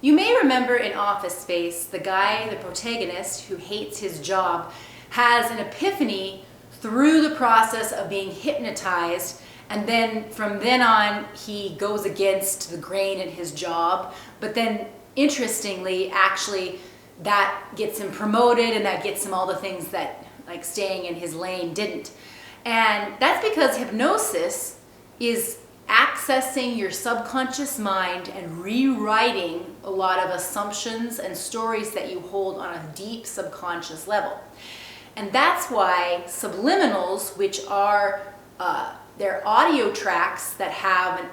You may remember in Office Space, the guy, the protagonist who hates his job, has an epiphany through the process of being hypnotized, and then from then on he goes against the grain in his job, but then interestingly actually that gets him promoted and that gets him all the things that like staying in his lane didn't. And that's because hypnosis is accessing your subconscious mind and rewriting a lot of assumptions and stories that you hold on a deep subconscious level. And that's why subliminals, which are they're audio tracks that have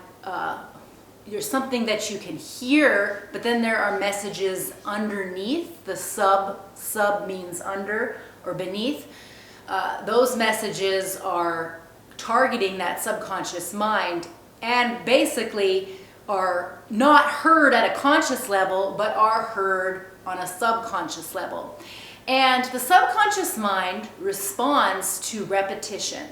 there's something that you can hear, but then there are messages underneath. The sub means under or beneath. Those messages are targeting that subconscious mind and basically are not heard at a conscious level, but are heard on a subconscious level. And the subconscious mind responds to repetition.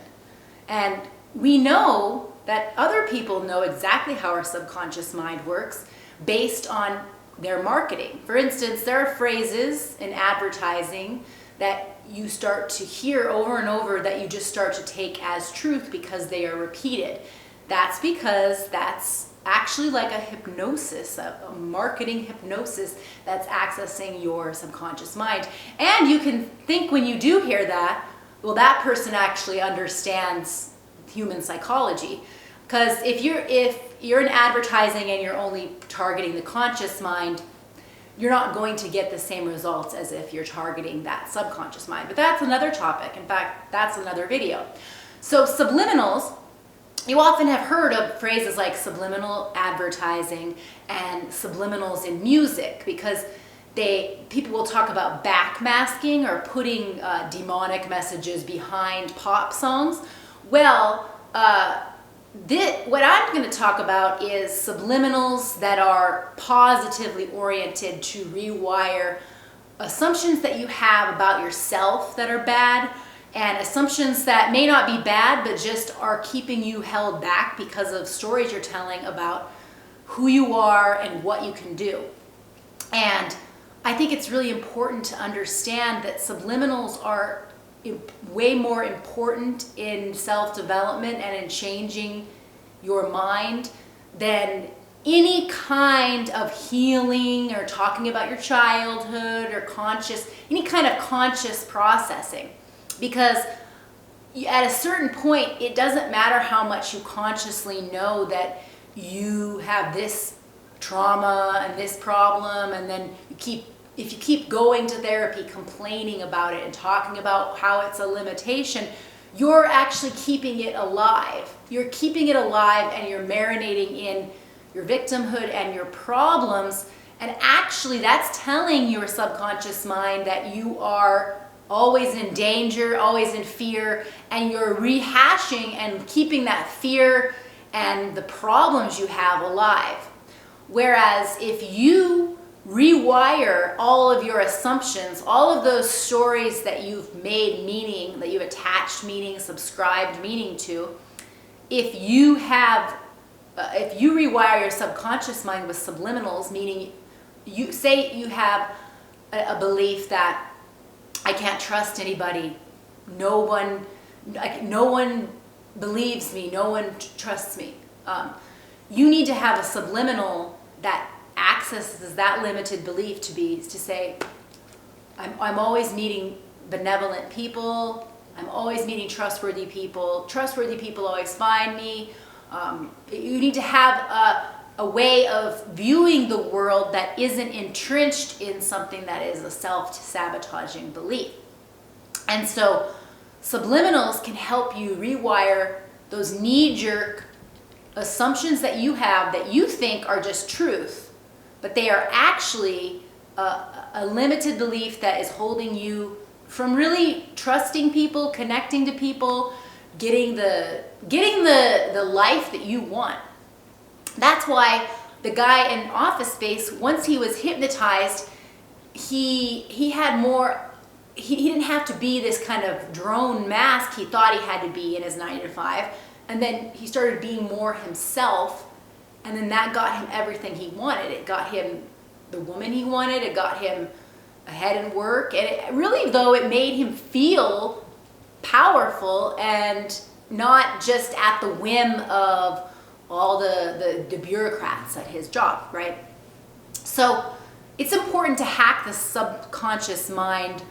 And we know that other people know exactly how our subconscious mind works based on their marketing. For instance, there are phrases in advertising that you start to hear over and over that you just start to take as truth because they are repeated. That's because that's actually like a hypnosis, a marketing hypnosis that's accessing your subconscious mind. And you can think when you do hear that, well, that person actually understands human psychology. Because if you're in advertising and you're only targeting the conscious mind, you're not going to get the same results as if you're targeting that subconscious mind. But that's another topic. In fact, that's another video. So subliminals, you often have heard of phrases like subliminal advertising and subliminals in music because people will talk about backmasking or putting demonic messages behind pop songs. Well, what I'm going to talk about is subliminals that are positively oriented to rewire assumptions that you have about yourself that are bad, and assumptions that may not be bad but just are keeping you held back because of stories you're telling about who you are and what you can do. And I think it's really important to understand that subliminals are way more important in self-development and in changing your mind than any kind of healing or talking about your childhood or any kind of conscious processing. Because at a certain point, it doesn't matter how much you consciously know that you have this trauma and this problem, and then if you keep going to therapy, complaining about it and talking about how it's a limitation, you're actually keeping it alive. You're keeping it alive and you're marinating in your victimhood and your problems. And actually that's telling your subconscious mind that you are always in danger, always in fear, and you're rehashing and keeping that fear and the problems you have alive. Whereas if you rewire all of your assumptions, all of those stories that you've made meaning, that you've attached meaning, subscribed meaning to, if you rewire your subconscious mind with subliminals, meaning you have a belief that I can't trust anybody, no one believes me, no one trusts me. You need to have a subliminal that accesses that limited belief to say, I'm always meeting benevolent people, I'm always meeting trustworthy people always find me. You need to have a way of viewing the world that isn't entrenched in something that is a self-sabotaging belief. And so subliminals can help you rewire those knee-jerk assumptions that you have that you think are just truth, but they are actually a limited belief that is holding you from really trusting people, connecting to people, getting the life that you want. That's why the guy in Office Space, once he was hypnotized, he had more. He didn't have to be this kind of drone mask he thought he had to be in his 9 to 5, and then he started being more himself, and then that got him everything he wanted. It got him the woman he wanted. It got him ahead in work. And it really, though, it made him feel powerful and not just at the whim of all the bureaucrats at his job, right? So it's important to hack the subconscious mind